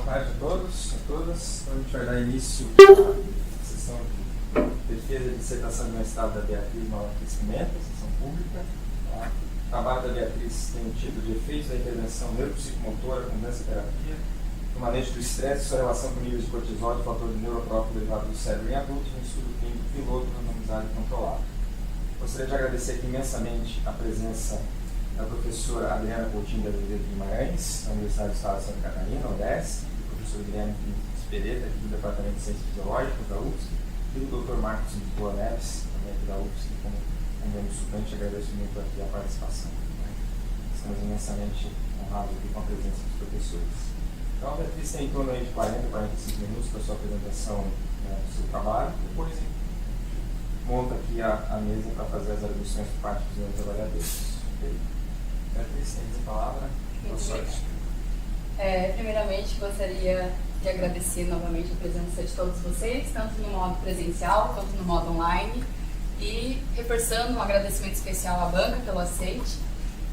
tarde a todos, a todas. Então, a gente vai dar início à sessão de defesa de dissertação de mestrado da Beatriz Malaquias Pimenta, sessão pública. O trabalho da Beatriz tem o título de Efeitos da Intervenção Neuropsicomotora com Dança-Terapia no manejo do estresse e sua relação com níveis de cortisol e fator de neurotrófico derivado do cérebro em adultos, no estudo clínico piloto randomizado e controlado. Gostaria de agradecer aqui imensamente a presença da professora Adriana Coutinho de Azevedo Guimarães, da Universidade do Estado de Santa Catarina, UDESC, do professor Guilherme Pereira, aqui do Departamento de Ciências Fisiológicas da UFSC, e do Dr. Marcos Lisboa Neves, também aqui da UFSC, como membro suplente, agradeço muito aqui a participação. Estamos imensamente honrados aqui com a presença dos professores. Então, a Beatriz tem em torno de 40 a 45 minutos para a sua apresentação do seu trabalho, depois monta aqui a mesa para fazer as arguições por parte dos meus avaliadores. Okay? Beatriz, tem a palavra. Primeiramente, gostaria de agradecer novamente a presença de todos vocês, tanto no modo presencial quanto no modo online, e reforçando um agradecimento especial à banca pelo aceite.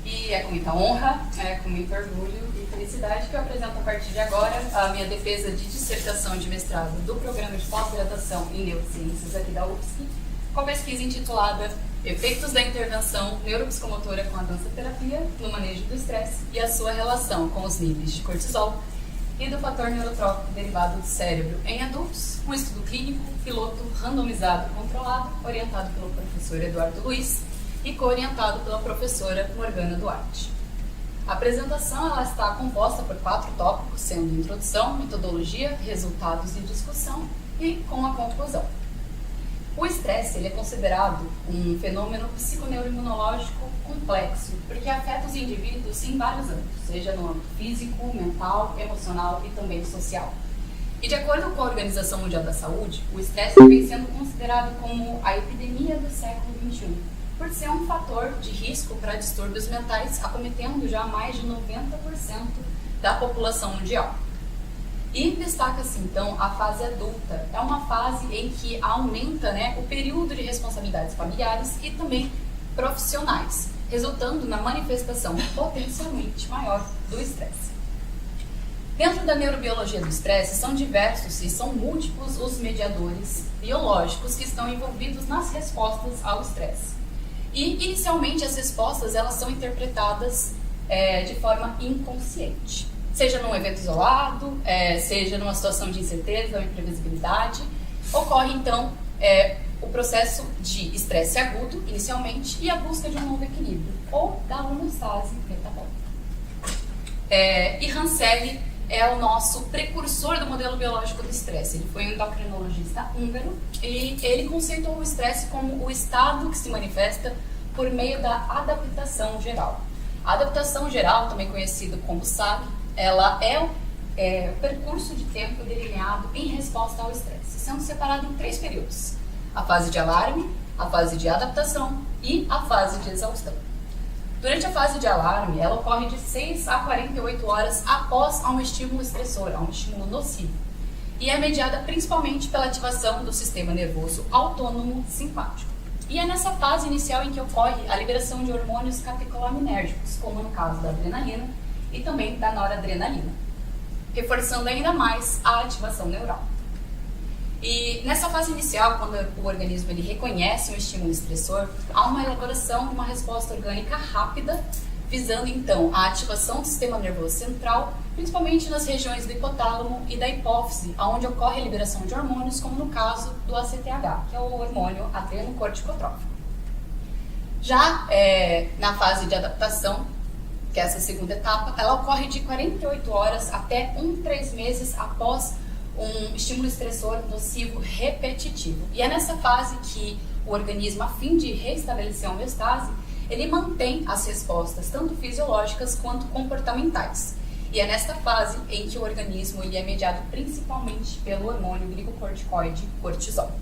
E é com muita honra, com muito orgulho e felicidade que eu apresento a partir de agora a minha defesa de dissertação de mestrado do programa de pós-graduação em Neurociências aqui da UFSC, com a pesquisa intitulada Efeitos da Intervenção Neuropsicomotora com a Dança-Terapia no Manejo do Estresse e a sua relação com os níveis de cortisol e do fator neurotrófico derivado do cérebro em adultos, um estudo clínico, piloto, randomizado e controlado, orientado pelo professor Eduardo Luiz e co-orientado pela professora Morgana Duarte. A apresentação ela está composta por 4 tópicos, sendo introdução, metodologia, resultados e discussão, e com a conclusão. O estresse ele é considerado um fenômeno psiconeuroimunológico complexo, porque afeta os indivíduos em vários âmbitos, seja no âmbito físico, mental, emocional e também social. E de acordo com a Organização Mundial da Saúde, o estresse vem sendo considerado como a epidemia do século XXI, por ser um fator de risco para distúrbios mentais, acometendo já mais de 90% da população mundial. E destaca-se, então, a fase adulta. É uma fase em que aumenta o período de responsabilidades familiares e também profissionais, resultando na manifestação potencialmente maior do estresse. Dentro da neurobiologia do estresse, são diversos e são múltiplos os mediadores biológicos que estão envolvidos nas respostas ao estresse. E, inicialmente, as respostas elas são interpretadas de forma inconsciente. Seja num evento isolado, seja numa situação de incerteza ou imprevisibilidade, ocorre então o processo de estresse agudo, inicialmente, e a busca de um novo equilíbrio, ou da homeostase metabólica. E Hanselli é o nosso precursor do modelo biológico do estresse. Ele foi um endocrinologista húngaro e ele conceitou o estresse como o estado que se manifesta por meio da adaptação geral. A adaptação geral, também conhecido como SAG, ela é o percurso de tempo delineado em resposta ao estresse, sendo separado em 3 períodos: a fase de alarme, a fase de adaptação e a fase de exaustão. Durante a fase de alarme, ela ocorre de 6 a 48 horas após um estímulo estressor, um estímulo nocivo, e é mediada principalmente pela ativação do sistema nervoso autônomo simpático. E é nessa fase inicial em que ocorre a liberação de hormônios catecolaminérgicos, como no caso da adrenalina e também da noradrenalina, reforçando ainda mais a ativação neural. E nessa fase inicial, quando o organismo ele reconhece um estímulo estressor, há uma elaboração de uma resposta orgânica rápida, visando então a ativação do sistema nervoso central, principalmente nas regiões do hipotálamo e da hipófise, onde ocorre a liberação de hormônios, como no caso do ACTH, que é o hormônio adrenocorticotrófico. Já na fase de adaptação, que é essa segunda etapa, ela ocorre de 48 horas até 3 meses após um estímulo estressor nocivo repetitivo. E é nessa fase que o organismo, a fim de restabelecer a homeostase, ele mantém as respostas tanto fisiológicas quanto comportamentais. E é nesta fase em que o organismo ele é mediado principalmente pelo hormônio glicocorticoide cortisol.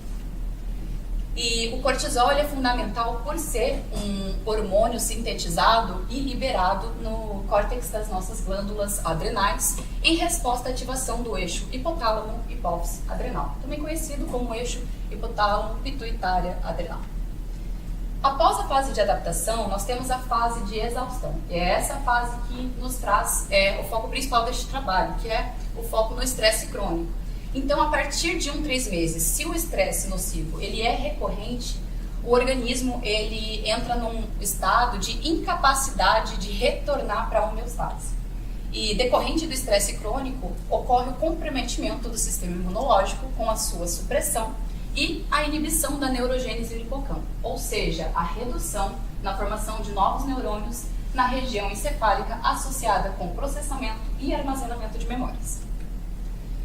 E o cortisol ele é fundamental por ser um hormônio sintetizado e liberado no córtex das nossas glândulas adrenais em resposta à ativação do eixo hipotálamo-hipófise adrenal, também conhecido como eixo hipotálamo-pituitária adrenal. Após a fase de adaptação, nós temos a fase de exaustão. E é essa fase que nos traz o foco principal deste trabalho, que é o foco no estresse crônico. Então, a partir de 3 meses, se o estresse nocivo ele é recorrente, o organismo ele entra num estado de incapacidade de retornar para a homeostase. E decorrente do estresse crônico, ocorre o comprometimento do sistema imunológico com a sua supressão e a inibição da neurogênese do hipocampo, ou seja, a redução na formação de novos neurônios na região encefálica associada com processamento e armazenamento de memórias.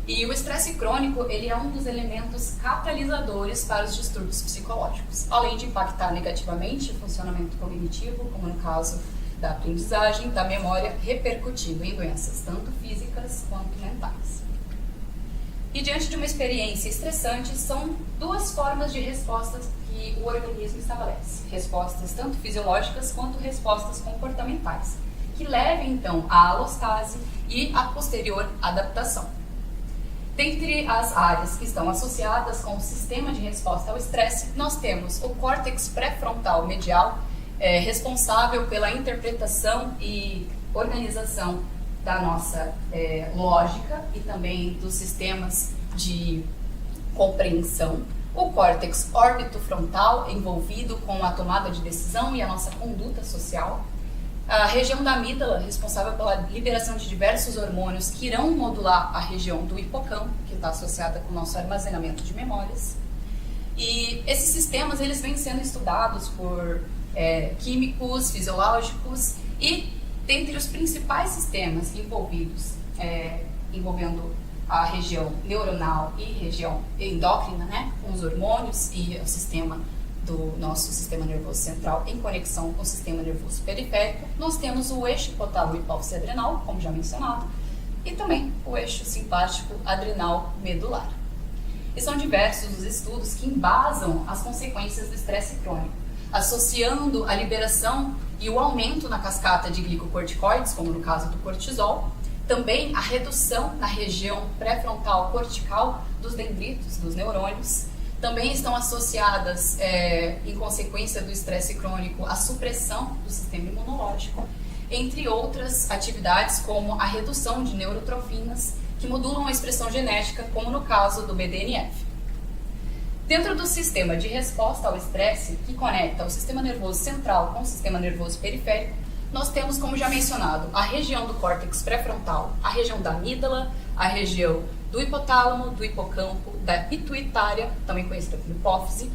E o estresse crônico ele é um dos elementos catalisadores para os distúrbios psicológicos, além de impactar negativamente o funcionamento cognitivo, como no caso da aprendizagem, da memória, repercutindo em doenças tanto físicas quanto mentais. E diante de uma experiência estressante, são 2 formas de respostas que o organismo estabelece. Respostas tanto fisiológicas quanto respostas comportamentais, que levem então à alostase e à posterior adaptação. Dentre as áreas que estão associadas com o sistema de resposta ao estresse, nós temos o córtex pré-frontal medial, responsável pela interpretação e organização da nossa lógica e também dos sistemas de compreensão. O córtex órbito-frontal, envolvido com a tomada de decisão e a nossa conduta social. A região da amígdala, responsável pela liberação de diversos hormônios que irão modular a região do hipocampo, que está associada com o nosso armazenamento de memórias. E esses sistemas eles vêm sendo estudados por químicos, fisiológicos e dentre os principais sistemas envolvidos, envolvendo a região neuronal e região endócrina, né, com os hormônios e o sistema do nosso sistema nervoso central em conexão com o sistema nervoso periférico, nós temos o eixo hipotálamo hipófise adrenal, como já mencionado, e também o eixo simpático adrenal medular. E são diversos os estudos que embasam as consequências do estresse crônico, associando a liberação e o aumento na cascata de glicocorticoides, como no caso do cortisol, também a redução na região pré-frontal cortical dos dendritos, dos neurônios. Também estão associadas, em consequência do estresse crônico, a supressão do sistema imunológico, entre outras atividades como a redução de neurotrofinas que modulam a expressão genética, como no caso do BDNF. Dentro do sistema de resposta ao estresse, que conecta o sistema nervoso central com o sistema nervoso periférico, nós temos, como já mencionado, a região do córtex pré-frontal, a região da amígdala, a região do hipotálamo, do hipocampo, da pituitária, também conhecida como hipófise,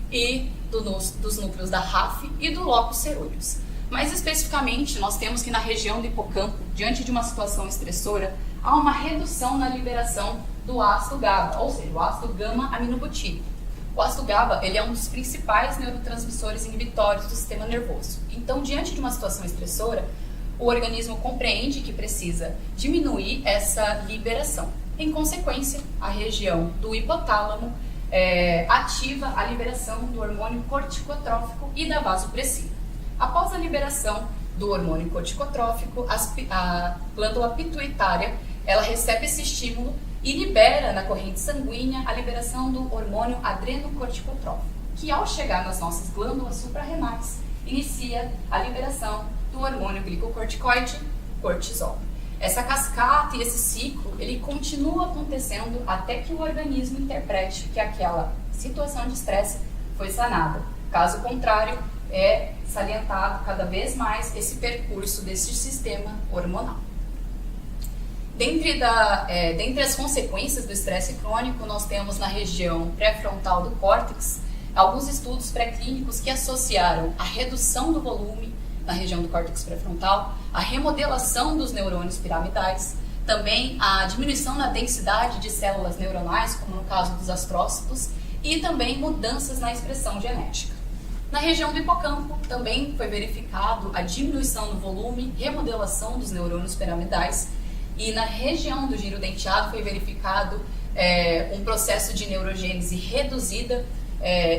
e dos núcleos da RAF e do locus ceruleus. Mais especificamente, nós temos que na região do hipocampo, diante de uma situação estressora, há uma redução na liberação do ácido GABA, ou seja, o ácido gama-aminobutírico. O ácido GABA ele é um dos principais neurotransmissores inibitórios do sistema nervoso. Então, diante de uma situação estressora, o organismo compreende que precisa diminuir essa liberação. Em consequência, a região do hipotálamo ativa a liberação do hormônio corticotrófico e da vasopressina. Após a liberação do hormônio corticotrófico, a glândula pituitária ela recebe esse estímulo e libera na corrente sanguínea a liberação do hormônio adrenocorticotrófico, que ao chegar nas nossas glândulas suprarrenais, inicia a liberação do hormônio glicocorticoide, cortisol. Essa cascata e esse ciclo, ele continua acontecendo até que o organismo interprete que aquela situação de estresse foi sanada. Caso contrário, é salientado cada vez mais esse percurso desse sistema hormonal. Dentre as consequências do estresse crônico, nós temos na região pré-frontal do córtex alguns estudos pré-clínicos que associaram a redução do volume na região do córtex pré-frontal, a remodelação dos neurônios piramidais, também a diminuição na densidade de células neuronais, como no caso dos astrócitos, e também mudanças na expressão genética. Na região do hipocampo, também foi verificado a diminuição no volume, remodelação dos neurônios piramidais, e na região do giro denteado foi verificado um processo de neurogênese reduzida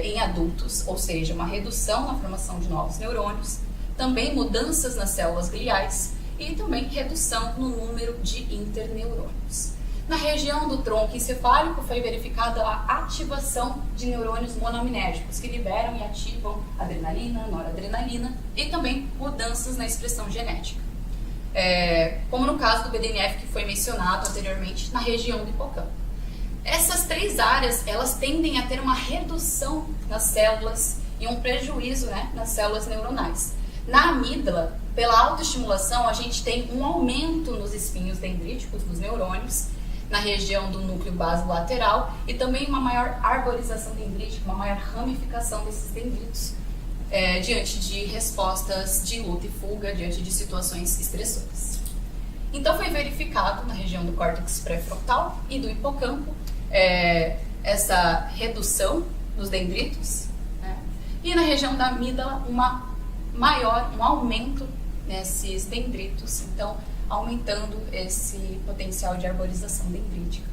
em adultos, ou seja, uma redução na formação de novos neurônios, também mudanças nas células gliais e também redução no número de interneurônios. Na região do tronco encefálico foi verificada a ativação de neurônios monoaminérgicos que liberam e ativam adrenalina, noradrenalina e também mudanças na expressão genética. Como no caso do BDNF que foi mencionado anteriormente na região do hipocampo. Essas 3 áreas, elas tendem a ter uma redução nas células e um prejuízo, né, nas células neuronais. Na amígdala, pela autoestimulação, a gente tem um aumento nos espinhos dendríticos dos neurônios, na região do núcleo basolateral e também uma maior arborização dendrítica, uma maior ramificação desses dendritos diante de respostas de luta e fuga, diante de situações estressoras. Então foi verificado na região do córtex pré-frontal e do hipocampo essa redução dos dendritos, né? E na região da amígdala um aumento nesses dendritos, então aumentando esse potencial de arborização dendrítica.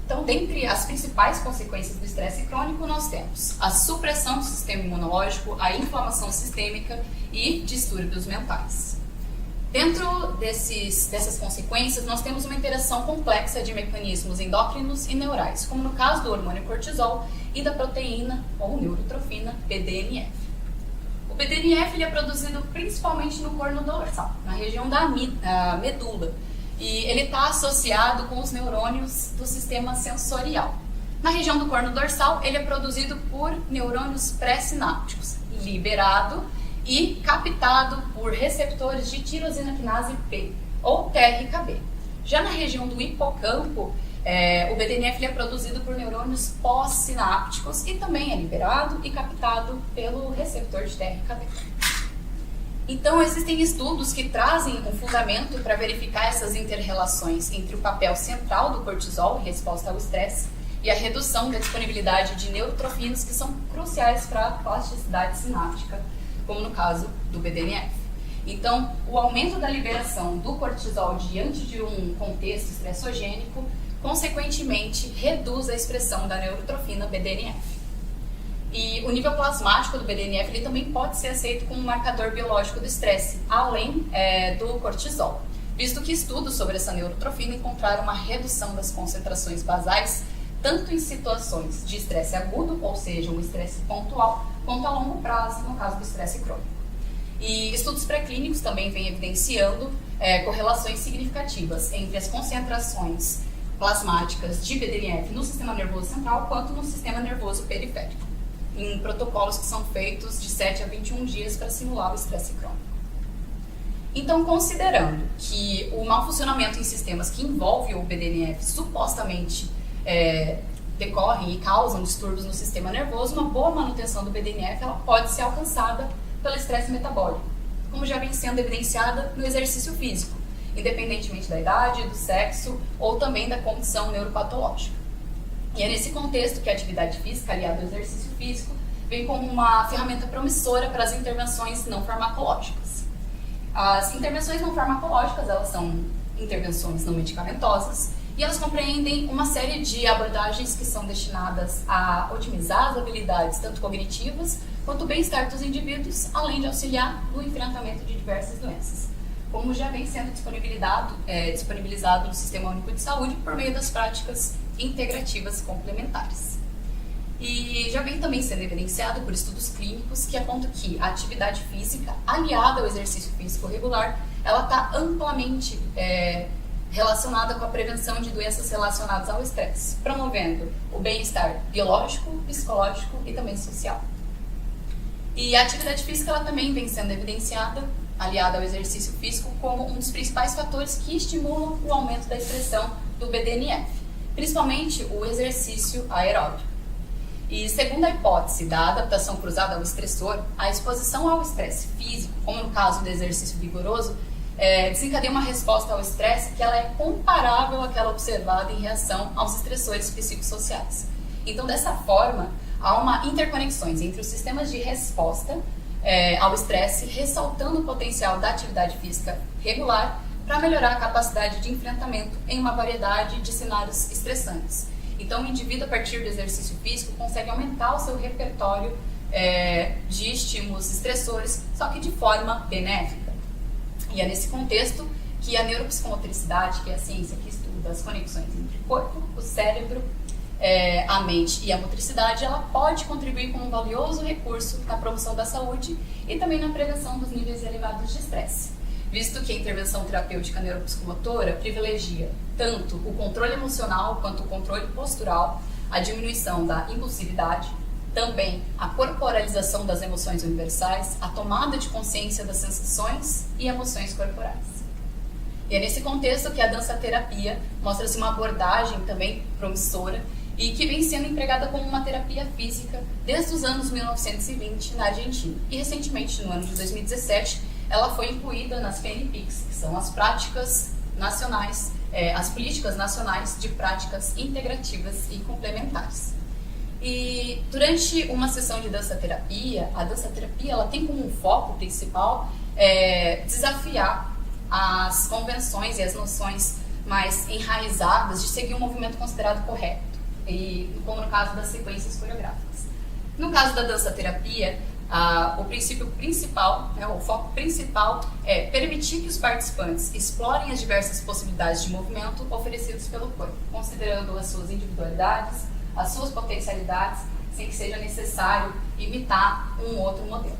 Então, dentre as principais consequências do estresse crônico, nós temos a supressão do sistema imunológico, a inflamação sistêmica e distúrbios mentais. Dentro dessas consequências, nós temos uma interação complexa de mecanismos endócrinos e neurais, como no caso do hormônio cortisol e da proteína ou neurotrofina BDNF. O BDNF ele é produzido principalmente no corno dorsal, na região da medula, e ele está associado com os neurônios do sistema sensorial. Na região do corno dorsal, ele é produzido por neurônios pré-sinápticos, liberado e captado por receptores de tirosina quinase P, ou TRKB. Já na região do hipocampo, o BDNF ele é produzido por neurônios pós-sinápticos e também é liberado e captado pelo receptor de TRKB. Então, existem estudos que trazem um fundamento para verificar essas inter-relações entre o papel central do cortisol em resposta ao estresse e a redução da disponibilidade de neurotrofinas que são cruciais para a plasticidade sináptica, como no caso do BDNF. Então, o aumento da liberação do cortisol diante de um contexto estressogênico, consequentemente, reduz a expressão da neurotrofina BDNF. E o nível plasmático do BDNF ele também pode ser aceito como um marcador biológico do estresse, além do cortisol, visto que estudos sobre essa neurotrofina encontraram uma redução das concentrações basais, tanto em situações de estresse agudo, ou seja, um estresse pontual, quanto a longo prazo, no caso do estresse crônico. E estudos pré-clínicos também vêm evidenciando correlações significativas entre as concentrações plasmáticas de BDNF no sistema nervoso central quanto no sistema nervoso periférico, em protocolos que são feitos de 7 a 21 dias para simular o estresse crônico. Então, considerando que o mau funcionamento em sistemas que envolvem o BDNF supostamente decorrem e causam distúrbios no sistema nervoso, uma boa manutenção do BDNF ela pode ser alcançada pelo estresse metabólico, como já vem sendo evidenciada no exercício físico, independentemente da idade, do sexo ou também da condição neuropatológica. E é nesse contexto que a atividade física, aliada ao exercício físico, vem como uma ferramenta promissora para as intervenções não farmacológicas. As intervenções não farmacológicas, elas são intervenções não medicamentosas e elas compreendem uma série de abordagens que são destinadas a otimizar as habilidades tanto cognitivas quanto o bem-estar dos indivíduos, além de auxiliar no enfrentamento de diversas doenças, como já vem sendo disponibilizado no Sistema Único de Saúde por meio das práticas integrativas complementares. E já vem também sendo evidenciado por estudos clínicos que apontam que a atividade física aliada ao exercício físico regular, ela está amplamente relacionada com a prevenção de doenças relacionadas ao estresse, promovendo o bem-estar biológico, psicológico e também social. E a atividade física ela também vem sendo evidenciada, aliada ao exercício físico, como um dos principais fatores que estimulam o aumento da expressão do BDNF, principalmente o exercício aeróbico. E segundo a hipótese da adaptação cruzada ao estressor, a exposição ao estresse físico, como no caso do exercício vigoroso, desencadeia uma resposta ao estresse que ela é comparável àquela observada em reação aos estressores psicossociais. Então, dessa forma, há uma interconexões entre os sistemas de resposta ao estresse, ressaltando o potencial da atividade física regular para melhorar a capacidade de enfrentamento em uma variedade de cenários estressantes. Então, o indivíduo, a partir do exercício físico, consegue aumentar o seu repertório de estímulos estressores, só que de forma benéfica. E é nesse contexto que a neuropsicomotricidade, que é a ciência que estuda as conexões entre o corpo, o cérebro, a mente e a motricidade, ela pode contribuir como um valioso recurso na promoção da saúde e também na prevenção dos níveis elevados de estresse, visto que a intervenção terapêutica neuropsicomotora privilegia tanto o controle emocional quanto o controle postural, a diminuição da impulsividade, também a corporalização das emoções universais, a tomada de consciência das sensações e emoções corporais. E é nesse contexto que a dança-terapia mostra-se uma abordagem também promissora e que vem sendo empregada como uma terapia física desde os anos 1920 na Argentina. E recentemente, no ano de 2017, ela foi incluída nas PNPICs, que são as práticas nacionais, as políticas nacionais de práticas integrativas e complementares. E durante uma sessão de dança-terapia, a dança-terapia ela tem como foco principal desafiar as convenções e as noções mais enraizadas de seguir um movimento considerado correto, e como no caso das sequências coreográficas. No caso da dança-terapia, o princípio principal, o foco principal é permitir que os participantes explorem as diversas possibilidades de movimento oferecidos pelo corpo, considerando as suas individualidades, as suas potencialidades, sem que seja necessário imitar um outro modelo.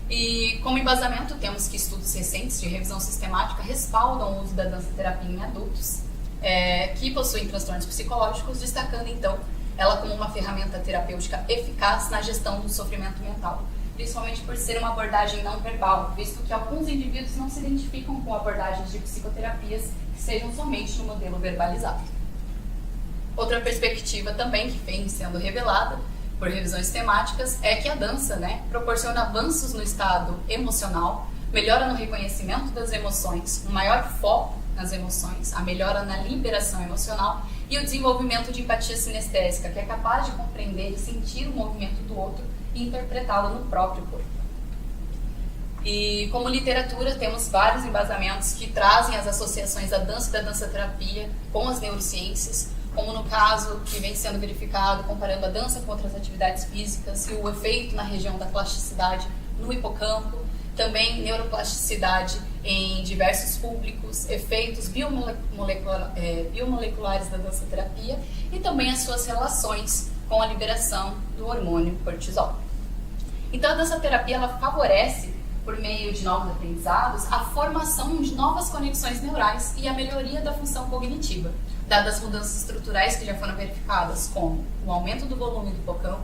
E como embasamento temos que estudos recentes de revisão sistemática respaldam o uso da dança-terapia em adultos que possuem transtornos psicológicos, destacando então ela como uma ferramenta terapêutica eficaz na gestão do sofrimento mental, principalmente por ser uma abordagem não verbal, visto que alguns indivíduos não se identificam com abordagens de psicoterapias que sejam somente no modelo verbalizado. Outra perspectiva também que vem sendo revelada por revisões temáticas é que a dança proporciona avanços no estado emocional, melhora no reconhecimento das emoções, um maior foco nas emoções, a melhora na liberação emocional e o desenvolvimento de empatia sinestésica, que é capaz de compreender e sentir o movimento do outro e interpretá-lo no próprio corpo. E como literatura, temos vários embasamentos que trazem as associações da dança e da dança-terapia com as neurociências, como no caso que vem sendo verificado comparando a dança com outras atividades físicas e o efeito na região da plasticidade no hipocampo, também neuroplasticidade em diversos públicos, efeitos biomoleculares da dança-terapia e também as suas relações com a liberação do hormônio cortisol. Então a dança-terapia ela favorece, por meio de novos aprendizados, a formação de novas conexões neurais e a melhoria da função cognitiva, dadas as mudanças estruturais que já foram verificadas, como o aumento do volume do hipocampo,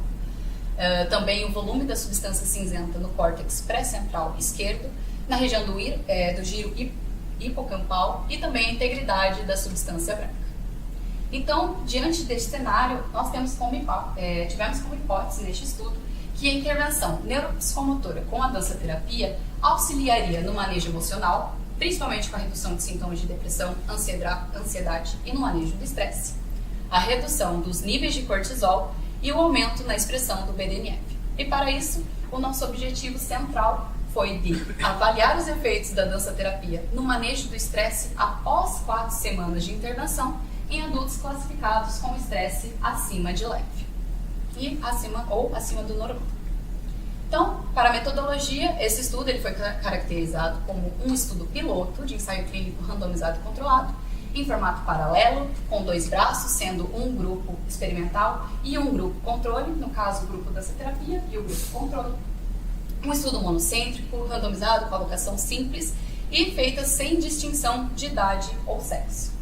também o volume da substância cinzenta no córtex pré-central esquerdo, na região do giro hipocampal e também a integridade da substância branca. Então, diante deste cenário, nós tivemos como hipótese neste estudo que a intervenção neuropsicomotora com a dança-terapia auxiliaria no manejo emocional, principalmente com a redução de sintomas de depressão, ansiedade e no manejo do estresse, a redução dos níveis de cortisol e o aumento na expressão do BDNF. E para isso, o nosso objetivo central foi de avaliar os efeitos da dança-terapia no manejo do estresse após 4 semanas de internação em adultos classificados com estresse acima de leve e acima do normal. Então, para a metodologia, esse estudo ele foi caracterizado como um estudo piloto de ensaio clínico randomizado e controlado, em formato paralelo, com 2 braços, sendo um grupo experimental e um grupo controle, no caso o grupo dança-terapia e o grupo controle. Um estudo monocêntrico, randomizado, com alocação simples e feita sem distinção de idade ou sexo.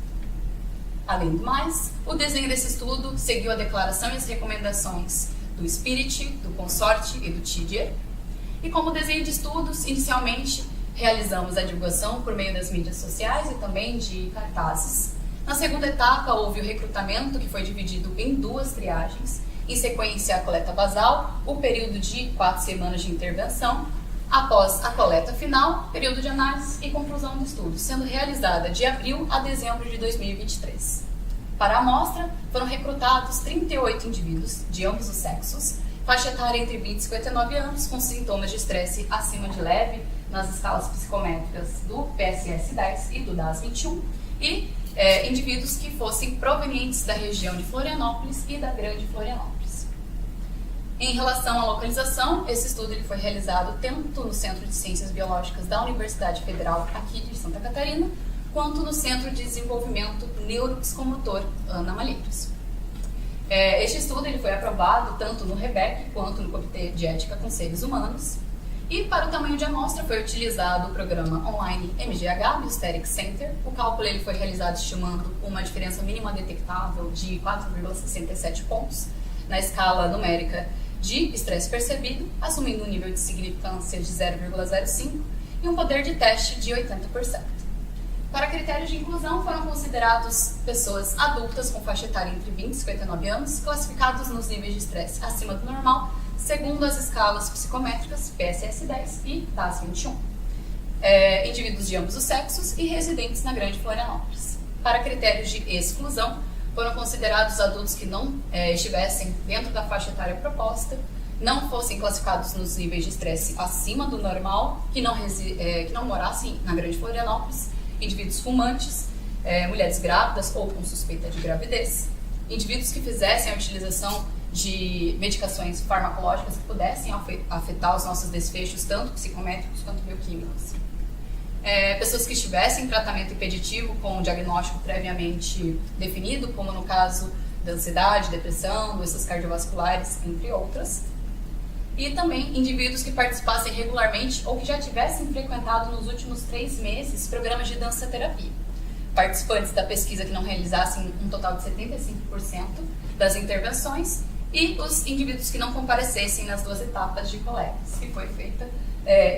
Além do mais, o desenho desse estudo seguiu a declaração e as recomendações do Spirit, do Consorte e do TIDIER. E como desenho de estudos, inicialmente realizamos a divulgação por meio das mídias sociais e também de cartazes. Na segunda etapa, houve o recrutamento, que foi dividido em 2 triagens. Em sequência, a coleta basal, o período de 4 semanas de intervenção. Após a coleta final, período de análise e conclusão do estudo, sendo realizada de abril a dezembro de 2023. Para a amostra, foram recrutados 38 indivíduos de ambos os sexos, faixa etária entre 20 e 59 anos, com sintomas de estresse acima de leve, nas escalas psicométricas do PSS-10 e do DAS-21, e indivíduos que fossem provenientes da região de Florianópolis e da Grande Florianópolis. Em relação à localização, esse estudo ele foi realizado tanto no Centro de Ciências Biológicas da Universidade Federal aqui de Santa Catarina, quanto no Centro de Desenvolvimento Neuropsicomotor Ana Malheiros. Este estudo ele foi aprovado tanto no REBEC quanto no Comitê de Ética com Seres Humanos. E para o tamanho de amostra foi utilizado o programa online MGH, Biosteric Center. O cálculo ele foi realizado estimando uma diferença mínima detectável de 4,67 pontos na escala numérica de estresse percebido, assumindo um nível de significância de 0,05 e um poder de teste de 80%. Para critérios de inclusão, foram considerados pessoas adultas com faixa etária entre 20 e 59 anos, classificados nos níveis de estresse acima do normal, segundo as escalas psicométricas PSS-10 e DAS-21. Indivíduos de ambos os sexos e residentes na Grande Florianópolis. Para critérios de exclusão, foram considerados adultos que não estivessem dentro da faixa etária proposta, não fossem classificados nos níveis de estresse acima do normal, que não morassem na Grande Florianópolis, indivíduos fumantes, mulheres grávidas ou com suspeita de gravidez, indivíduos que fizessem a utilização de medicações farmacológicas que pudessem afetar os nossos desfechos, tanto psicométricos quanto bioquímicos. Pessoas que estivessem em tratamento impeditivo com um diagnóstico previamente definido, como no caso da ansiedade, depressão, doenças cardiovasculares, entre outras. E também indivíduos que participassem regularmente ou que já tivessem frequentado nos últimos 3 meses programas de dança-terapia. Participantes da pesquisa que não realizassem um total de 75% das intervenções e os indivíduos que não comparecessem nas 2 etapas de coletas, que foi feita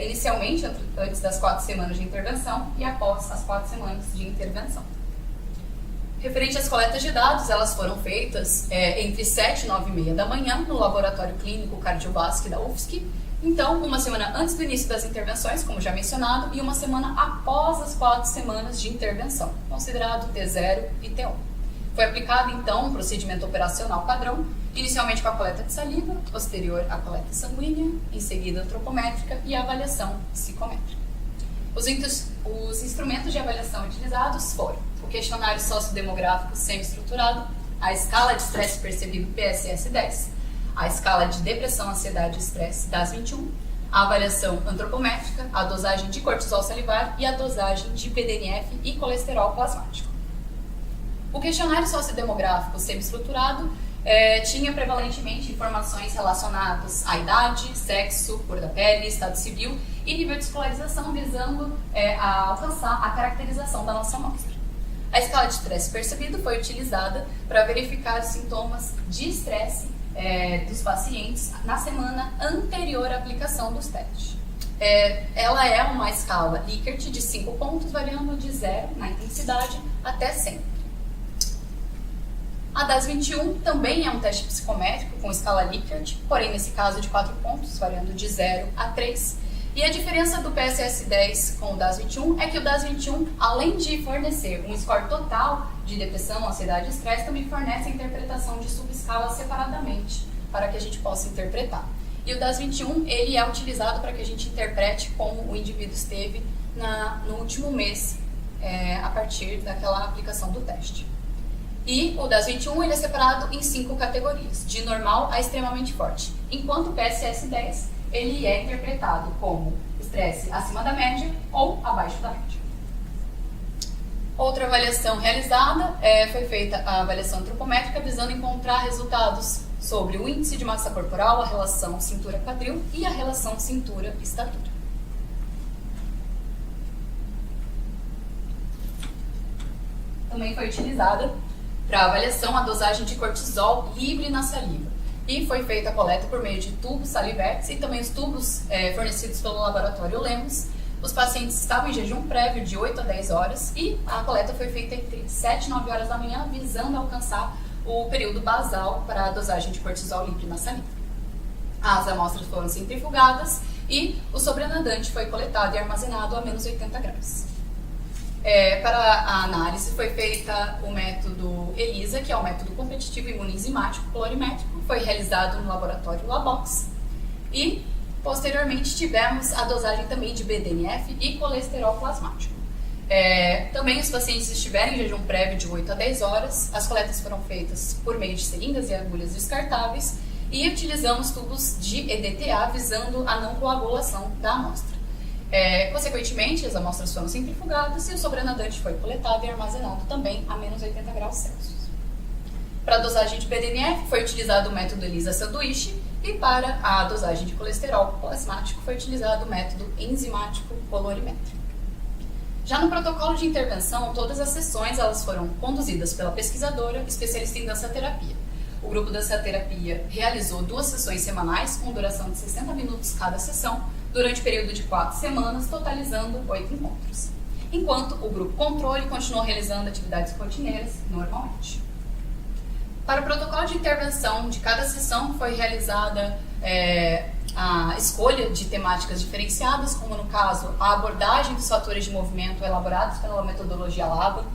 inicialmente antes das 4 semanas de intervenção e após as 4 semanas de intervenção. Referente às coletas de dados, elas foram feitas entre 7 e 9h30 da manhã no Laboratório Clínico Cardiovascular da UFSC. Então, uma semana antes do início das intervenções, como já mencionado, e uma semana após as 4 semanas de intervenção, considerado T0 e T1. Foi aplicado, então, um procedimento operacional padrão, inicialmente com a coleta de saliva, posterior à coleta sanguínea, em seguida antropométrica e a avaliação psicométrica. Os instrumentos de avaliação utilizados foram o questionário sociodemográfico semi-estruturado, a escala de estresse percebido PSS-10, a escala de depressão, ansiedade e estresse DAS-21, a avaliação antropométrica, a dosagem de cortisol salivar e a dosagem de PDNF e colesterol plasmático. O questionário sociodemográfico semi-estruturado tinha prevalentemente informações relacionadas à idade, sexo, cor da pele, estado civil e nível de escolarização, visando a alcançar a caracterização da nossa amostra. A escala de estresse percebido foi utilizada para verificar os sintomas de estresse dos pacientes na semana anterior à aplicação dos testes. Ela é uma escala Likert de 5 pontos, variando de 0 na intensidade até 100. A DAS-21 também é um teste psicométrico com escala Likert, porém nesse caso de 4 pontos, variando de 0 a 3. E a diferença do PSS-10 com o DAS-21 é que o DAS-21, além de fornecer um score total de depressão, ansiedade e estresse, também fornece a interpretação de subescalas separadamente, para que a gente possa interpretar. E o DAS-21, ele é utilizado para que a gente interprete como o indivíduo esteve no último mês, a partir daquela aplicação do teste. E o DAS-21 ele é separado em 5 categorias, de normal a extremamente forte, enquanto o PSS-10 ele é interpretado como estresse acima da média ou abaixo da média. Outra avaliação realizada foi feita a avaliação antropométrica, visando encontrar resultados sobre o índice de massa corporal, a relação cintura-quadril e a relação cintura-estatura. Também foi utilizada para avaliação a dosagem de cortisol livre na saliva. E foi feita a coleta por meio de tubos salivetes e também os tubos fornecidos pelo laboratório Lemos. Os pacientes estavam em jejum prévio de 8 a 10 horas e a coleta foi feita entre 7 e 9 horas da manhã, visando alcançar o período basal para a dosagem de cortisol livre na saliva. As amostras foram centrifugadas e o sobrenadante foi coletado e armazenado a menos 80 graus. Para a análise foi feita o método ELISA, que é o método competitivo imunoenzimático colorimétrico, foi realizado no laboratório Labox e posteriormente tivemos a dosagem também de BDNF e colesterol plasmático. Também os pacientes estiveram em jejum prévio de 8 a 10 horas, as coletas foram feitas por meio de seringas e agulhas descartáveis e utilizamos tubos de EDTA visando a não coagulação da amostra. Consequentemente, as amostras foram centrifugadas e o sobrenadante foi coletado e armazenado também a menos 80 graus Celsius. Para a dosagem de BDNF foi utilizado o método ELISA-Sanduíche e para a dosagem de colesterol plasmático foi utilizado o método enzimático colorimétrico. Já no protocolo de intervenção, todas as sessões elas foram conduzidas pela pesquisadora especialista em dança-terapia. O grupo dança-terapia realizou 2 sessões semanais com duração de 60 minutos cada sessão, durante o período de 4 semanas, totalizando 8 encontros. Enquanto o grupo controle continuou realizando atividades rotineiras normalmente. Para o protocolo de intervenção de cada sessão foi realizada a escolha de temáticas diferenciadas, como no caso a abordagem dos fatores de movimento elaborados pela metodologia LABA.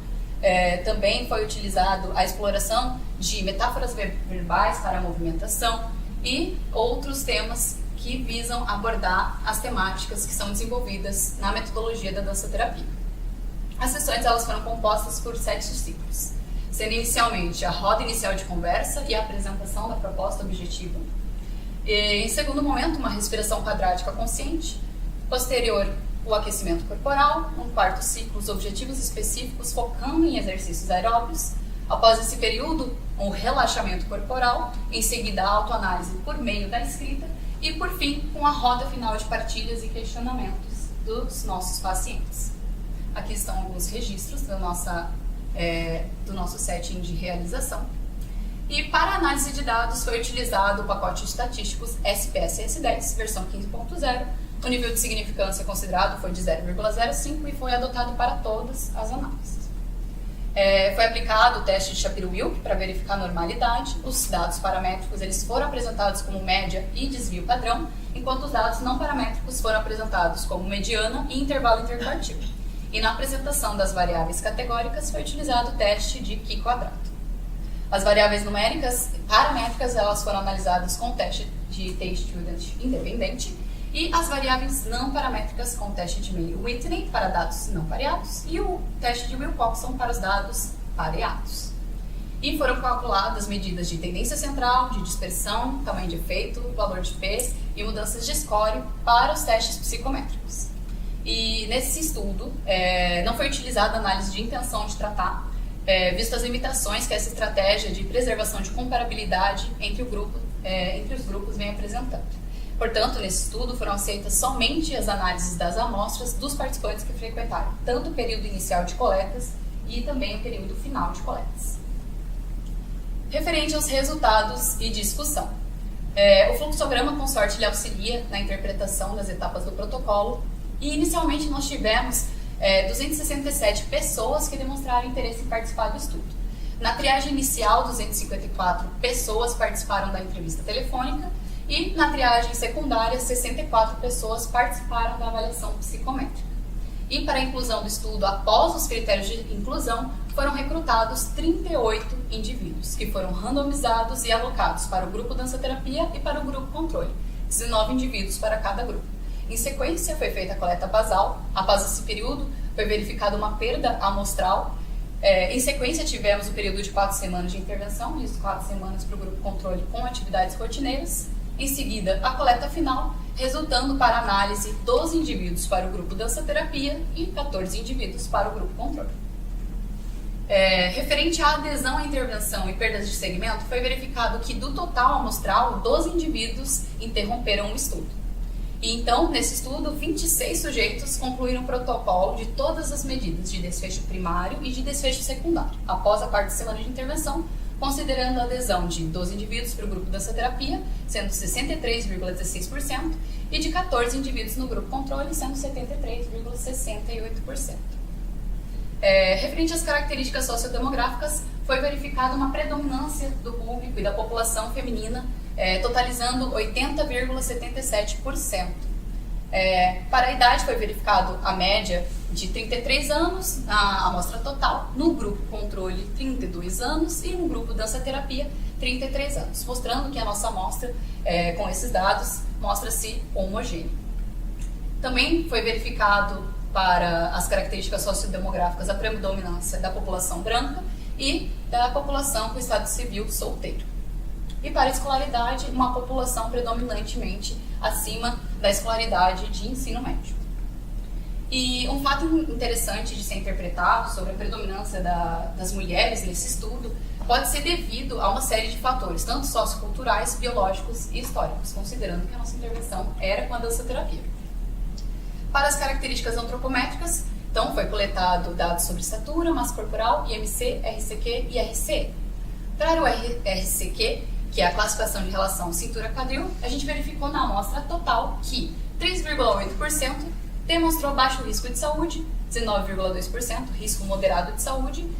Também foi utilizado a exploração de metáforas verbais para a movimentação e outros temas que visam abordar as temáticas que são desenvolvidas na metodologia da dança-terapia. As sessões elas foram compostas por 7 ciclos, sendo inicialmente a roda inicial de conversa e a apresentação da proposta objetiva. Em segundo momento, uma respiração quadrática consciente. Posterior, o aquecimento corporal. No quarto ciclo, os objetivos específicos focando em exercícios aeróbios. Após esse período, um relaxamento corporal. Em seguida, a autoanálise por meio da escrita. E, por fim, com a roda final de partilhas e questionamentos dos nossos pacientes. Aqui estão alguns registros do nosso setting de realização. E para análise de dados foi utilizado o pacote de estatísticos SPSS10, versão 15.0. O nível de significância considerado foi de 0,05 e foi adotado para todas as análises. Foi aplicado o teste de Shapiro-Wilk para verificar a normalidade. Os dados paramétricos eles foram apresentados como média e desvio padrão, enquanto os dados não paramétricos foram apresentados como mediana e intervalo interquartil. E na apresentação das variáveis categóricas foi utilizado o teste de Chi-quadrado. As variáveis numéricas paramétricas elas foram analisadas com o teste de T-Student independente e as variáveis não paramétricas com o teste de May-Whitney para dados não pareados e o teste de Wilcoxon para os dados pareados. E foram calculadas medidas de tendência central, de dispersão, tamanho de efeito, valor de P e mudanças de score para os testes psicométricos. E nesse estudo não foi utilizada análise de intenção de tratar, visto as limitações que essa estratégia de preservação de comparabilidade entre os grupos vem apresentando. Portanto, nesse estudo foram aceitas somente as análises das amostras dos participantes que frequentaram tanto o período inicial de coletas e também o período final de coletas. Referente aos resultados e discussão. O fluxograma consorte ele auxilia na interpretação das etapas do protocolo e inicialmente nós tivemos 267 pessoas que demonstraram interesse em participar do estudo. Na triagem inicial, 254 pessoas participaram da entrevista telefônica e na triagem secundária, 64 pessoas participaram da avaliação psicométrica. E para a inclusão do estudo após os critérios de inclusão, foram recrutados 38 indivíduos, que foram randomizados e alocados para o grupo dança-terapia e para o grupo controle, 19 indivíduos para cada grupo. Em sequência, foi feita a coleta basal. Após esse período, foi verificada uma perda amostral. Em sequência, tivemos o período de 4 semanas de intervenção, isso 4 semanas para o grupo controle com atividades rotineiras. Em seguida, a coleta final, resultando para análise 12 indivíduos para o grupo dança-terapia e 14 indivíduos para o grupo controle. Referente à adesão à intervenção e perdas de segmento, foi verificado que do total amostral, 12 indivíduos interromperam o estudo. E então, nesse estudo, 26 sujeitos concluíram o protocolo de todas as medidas de desfecho primário e de desfecho secundário, após a quarta semana de intervenção, considerando a adesão de 12 indivíduos para o grupo dança-terapia, sendo 63,16%, e de 14 indivíduos no grupo controle, sendo 73,68%. Referente às características sociodemográficas, foi verificada uma predominância do público e da população feminina, totalizando 80,77%. Para a idade, foi verificado a média de 33 anos na amostra total, no grupo controle 32 anos e no grupo dança-terapia 33 anos, mostrando que a nossa amostra, com esses dados, mostra-se homogênea. Também foi verificado para as características sociodemográficas a predominância da população branca e da população com estado civil solteiro. e para a escolaridade, uma população predominantemente acima da escolaridade de ensino médio. E um fato interessante de ser interpretado sobre a predominância das mulheres nesse estudo pode ser devido a uma série de fatores, tanto socioculturais, biológicos e históricos, considerando que a nossa intervenção era com a dança-terapia. Para as características antropométricas, então foi coletado dados sobre estatura, massa corporal, IMC, RCQ e RCE. Para o RCQ, que é a classificação de relação cintura-quadril, a gente verificou na amostra total que 3,8% demonstrou baixo risco de saúde, 19,2% risco moderado de saúde,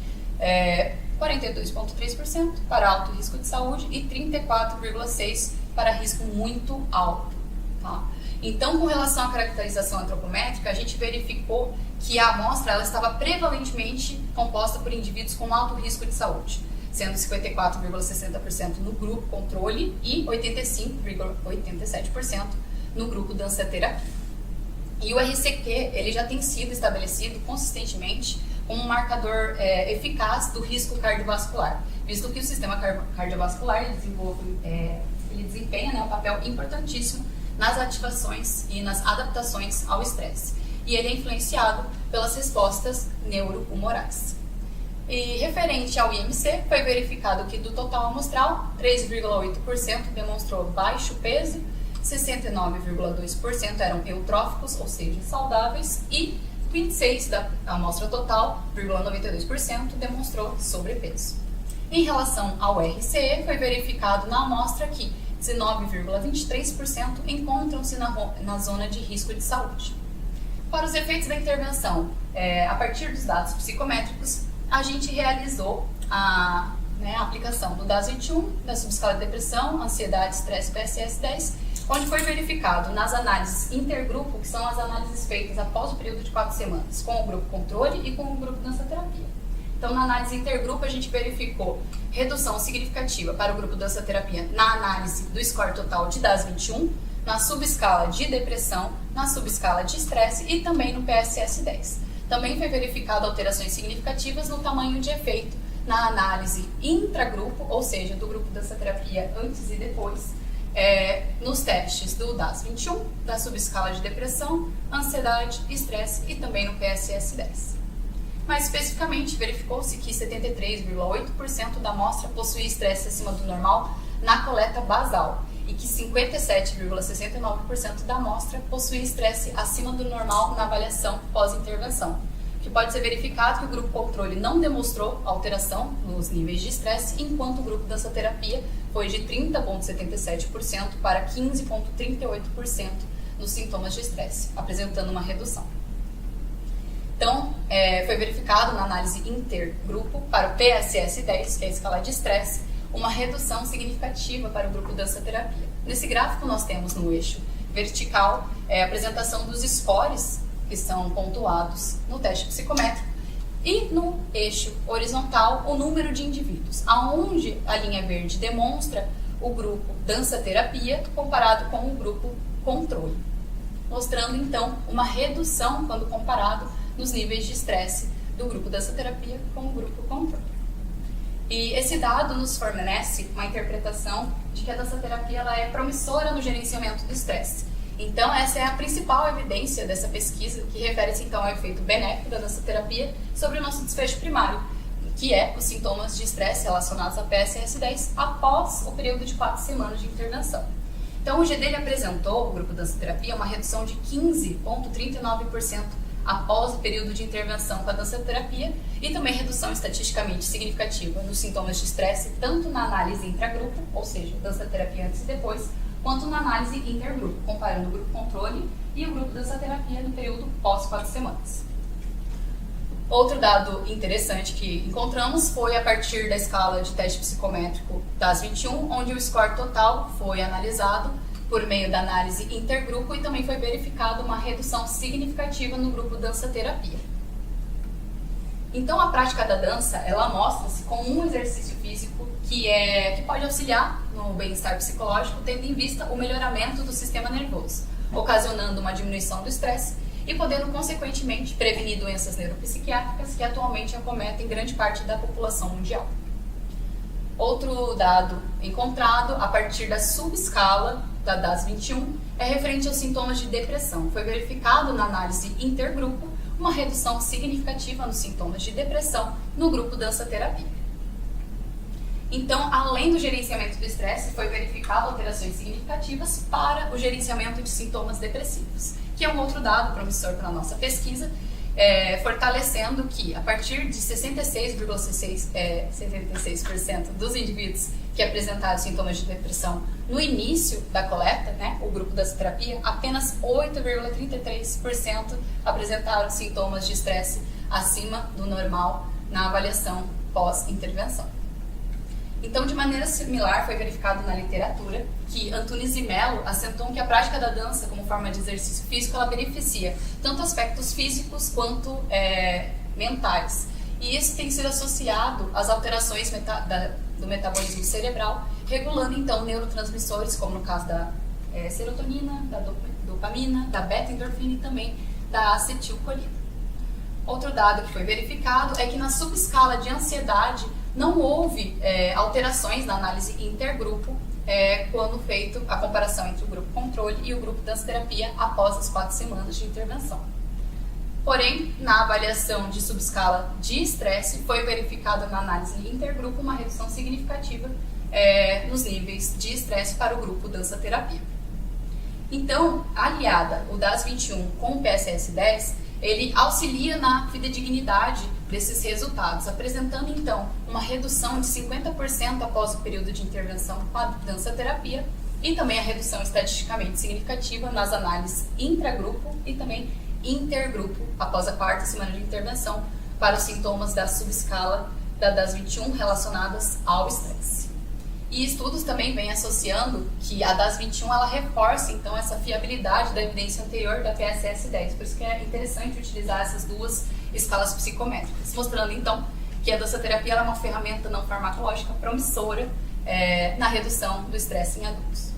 42,3% para alto risco de saúde e 34,6% para risco muito alto. Tá? Então, com relação à caracterização antropométrica, a gente verificou que a amostra ela estava prevalentemente composta por indivíduos com alto risco de saúde, sendo 54,60% no grupo controle e 85,87% no grupo dança-terapia. E o RCQ ele já tem sido estabelecido consistentemente como um marcador eficaz do risco cardiovascular, visto que o sistema cardiovascular ele desempenha um papel importantíssimo nas ativações e nas adaptações ao estresse. E ele é influenciado pelas respostas neurohumorais. E referente ao IMC, foi verificado que do total amostral, 3,8% demonstrou baixo peso, 69,2% eram eutróficos, ou seja, saudáveis, e 26% da amostra total, 0,92%, demonstrou sobrepeso. Em relação ao RCE, foi verificado na amostra que 19,23% encontram-se na zona de risco de saúde. Para os efeitos da intervenção, a partir dos dados psicométricos, a gente realizou a aplicação do DAS-21, da subescala de depressão, ansiedade, estresse, PSS-10, onde foi verificado nas análises intergrupo, que são as análises feitas após o período de 4 semanas, com o grupo controle e com o grupo dança-terapia. Então, na análise intergrupo, a gente verificou redução significativa para o grupo dança-terapia na análise do score total de DAS-21, na subescala de depressão, na subescala de estresse e também no PSS-10. Também foi verificado alterações significativas no tamanho de efeito na análise intragrupo, ou seja, do grupo dança-terapia antes e depois, nos testes do DAS-21, da subescala de depressão, ansiedade, estresse e também no PSS-10. Mais especificamente, verificou-se que 73,8% da amostra possuía estresse acima do normal na coleta basal e que 57,69% da amostra possuía estresse acima do normal na avaliação pós-intervenção, que pode ser verificado que o grupo controle não demonstrou alteração nos níveis de estresse, enquanto o grupo dança-terapia foi de 30,77% para 15,38% nos sintomas de estresse, apresentando uma redução. Então, foi verificado na análise intergrupo para o PSS-10, que é a escala de estresse, uma redução significativa para o grupo dança-terapia. Nesse gráfico, nós temos no eixo vertical a apresentação dos scores que são pontuados no teste psicométrico e no eixo horizontal o número de indivíduos, aonde a linha verde demonstra o grupo dança-terapia comparado com o grupo controle, mostrando então uma redução quando comparado nos níveis de estresse do grupo dança-terapia com o grupo controle. E esse dado nos fornece uma interpretação de que a dança-terapia ela é promissora no gerenciamento do estresse. Então, essa é a principal evidência dessa pesquisa, que refere-se então ao efeito benéfico da dança-terapia sobre o nosso desfecho primário, que é os sintomas de estresse relacionados à PSS-10 após o período de 4 semanas de intervenção. Então, o GD apresentou, o grupo dança-terapia, uma redução de 15,39% após o período de intervenção com a dança-terapia e também redução estatisticamente significativa nos sintomas de estresse, tanto na análise intragrupo, ou seja, dança-terapia antes e depois, quanto na análise intergrupo, comparando o grupo controle e o grupo dança-terapia no período pós 4 semanas. Outro dado interessante que encontramos foi a partir da escala de teste psicométrico DAS-21, onde o score total foi analisado por meio da análise intergrupo e também foi verificada uma redução significativa no grupo dança-terapia. Então, a prática da dança, ela mostra-se como um exercício físico que pode auxiliar no bem-estar psicológico, tendo em vista o melhoramento do sistema nervoso, ocasionando uma diminuição do estresse e podendo, consequentemente, prevenir doenças neuropsiquiátricas que atualmente acometem grande parte da população mundial. Outro dado encontrado a partir da subescala da DAS-21 é referente aos sintomas de depressão. Foi verificado na análise intergrupo uma redução significativa nos sintomas de depressão no grupo dança-terapia. Então, além do gerenciamento do estresse, foi verificado alterações significativas para o gerenciamento de sintomas depressivos, que é um outro dado promissor para a nossa pesquisa, fortalecendo que a partir de 66% dos indivíduos que apresentaram sintomas de depressão no início da coleta, né, o grupo da terapia, apenas 8,33% apresentaram sintomas de estresse acima do normal na avaliação pós-intervenção. Então, de maneira similar, foi verificado na literatura que Antunes e Mello acentuam que a prática da dança como forma de exercício físico ela beneficia tanto aspectos físicos quanto mentais. E isso tem sido associado às alterações do metabolismo cerebral, regulando então neurotransmissores, como no caso da serotonina, da dopamina, da beta-endorfina e também da acetilcolina. Outro dado que foi verificado é que na subescala de ansiedade não houve alterações na análise intergrupo quando feito a comparação entre o grupo controle e o grupo dança-terapia após as 4 semanas de intervenção. Porém, na avaliação de subescala de estresse, foi verificada na análise intergrupo uma redução significativa nos níveis de estresse para o grupo dança-terapia. Então, aliada o DAS-21 com o PSS-10, ele auxilia na fidedignidade desses resultados, apresentando então uma redução de 50% após o período de intervenção com a dança-terapia e também a redução estatisticamente significativa nas análises intragrupo e também intergrupo após a 4ª semana de intervenção para os sintomas da subescala da DAS-21 relacionadas ao estresse. E estudos também vêm associando que a DAS-21 ela reforça então essa fiabilidade da evidência anterior da PSS-10, por isso que é interessante utilizar essas duas escalas psicométricas, mostrando então que a dança-terapia é uma ferramenta não farmacológica promissora na redução do estresse em adultos.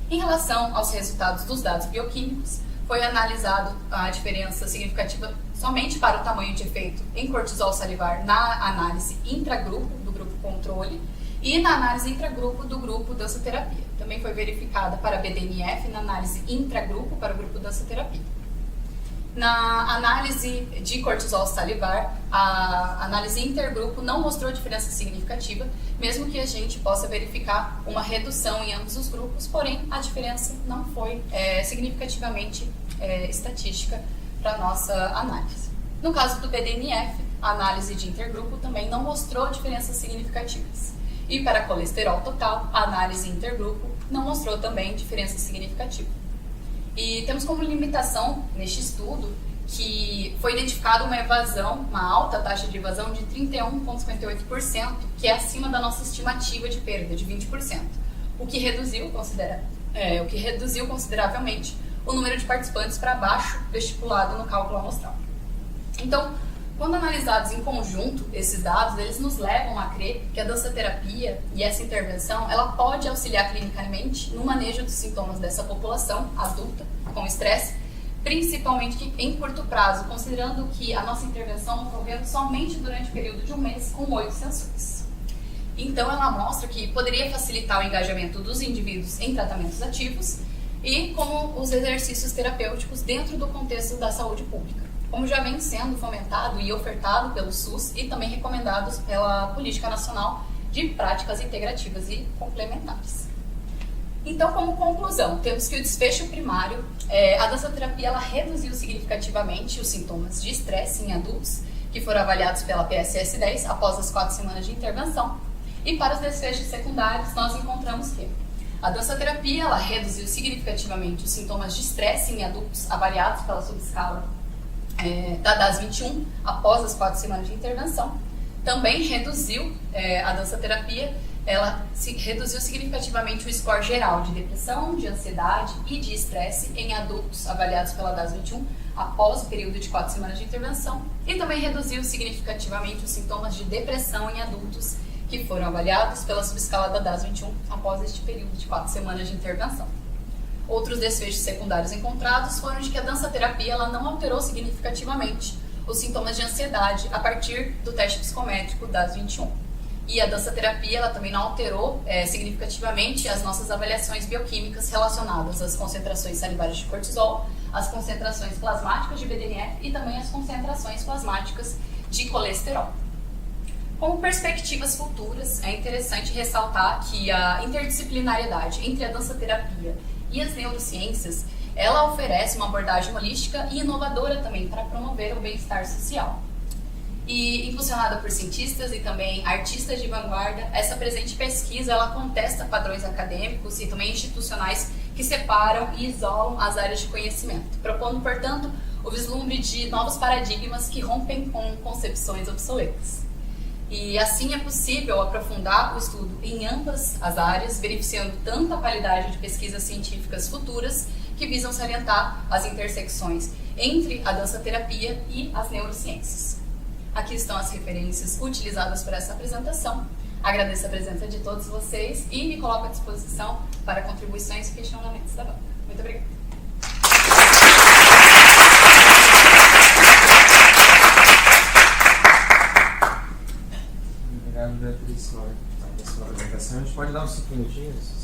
Em relação aos resultados dos dados bioquímicos, foi analisado a diferença significativa somente para o tamanho de efeito em cortisol salivar na análise intragrupo do grupo controle e na análise intragrupo do grupo dança-terapia. Também foi verificada para BDNF na análise intragrupo para o grupo dança-terapia. Na análise de cortisol salivar, a análise intergrupo não mostrou diferença significativa, mesmo que a gente possa verificar uma redução em ambos os grupos, porém a diferença não foi significativamente estatística para a nossa análise. No caso do BDNF, a análise de intergrupo também não mostrou diferenças significativas. E para colesterol total, a análise intergrupo não mostrou também diferença significativa. E temos como limitação neste estudo que foi identificada uma evasão, uma alta taxa de evasão de 31,58%, que é acima da nossa estimativa de perda de 20%, o que reduziu consideravelmente o número de participantes para baixo do estipulado no cálculo amostral. Então, quando analisados em conjunto, esses dados, eles nos levam a crer que a dança-terapia e essa intervenção, ela pode auxiliar clinicamente no manejo dos sintomas dessa população adulta com estresse, principalmente em curto prazo, considerando que a nossa intervenção ocorreu somente durante o período de um mês com 8 sessões. Então, ela mostra que poderia facilitar o engajamento dos indivíduos em tratamentos ativos e como os exercícios terapêuticos dentro do contexto da saúde pública, como já vem sendo fomentado e ofertado pelo SUS e também recomendados pela Política Nacional de Práticas Integrativas e Complementares. Então, como conclusão, temos que o desfecho primário, a dança-terapia ela reduziu significativamente os sintomas de estresse em adultos que foram avaliados pela PSS-10 após as 4 semanas de intervenção. E para os desfechos secundários, nós encontramos que a dança-terapia ela reduziu significativamente os sintomas de estresse em adultos avaliados pela subescala da DAS-21 após as 4 semanas de intervenção. Também reduziu a dança-terapia, ela reduziu significativamente o score geral de depressão, de ansiedade e de estresse em adultos avaliados pela DAS-21 após o período de 4 semanas de intervenção e também reduziu significativamente os sintomas de depressão em adultos que foram avaliados pela subescala da DAS-21 após este período de 4 semanas de intervenção. Outros desfechos secundários encontrados foram de que a dança-terapia ela não alterou significativamente os sintomas de ansiedade a partir do teste psicométrico DAS-21. E a dança-terapia ela também não alterou significativamente as nossas avaliações bioquímicas relacionadas às concentrações salivares de cortisol, às concentrações plasmáticas de BDNF e também às concentrações plasmáticas de colesterol. Como perspectivas futuras, é interessante ressaltar que a interdisciplinariedade entre a dança-terapia e as neurociências, ela oferece uma abordagem holística e inovadora também para promover o bem-estar social. E impulsionada por cientistas e também artistas de vanguarda, essa presente pesquisa ela contesta padrões acadêmicos e também institucionais que separam e isolam as áreas de conhecimento, propondo, portanto, o vislumbre de novos paradigmas que rompem com concepções obsoletas. E assim é possível aprofundar o estudo em ambas as áreas, beneficiando tanto a qualidade de pesquisas científicas futuras que visam salientar as intersecções entre a dança-terapia e as neurociências. Aqui estão as referências utilizadas para essa apresentação. Agradeço a presença de todos vocês e me coloco à disposição para contribuições e questionamentos da banca. Muito obrigada. Obrigado, Beatriz, pela sua apresentação. A gente pode dar uns 5 minutinhos?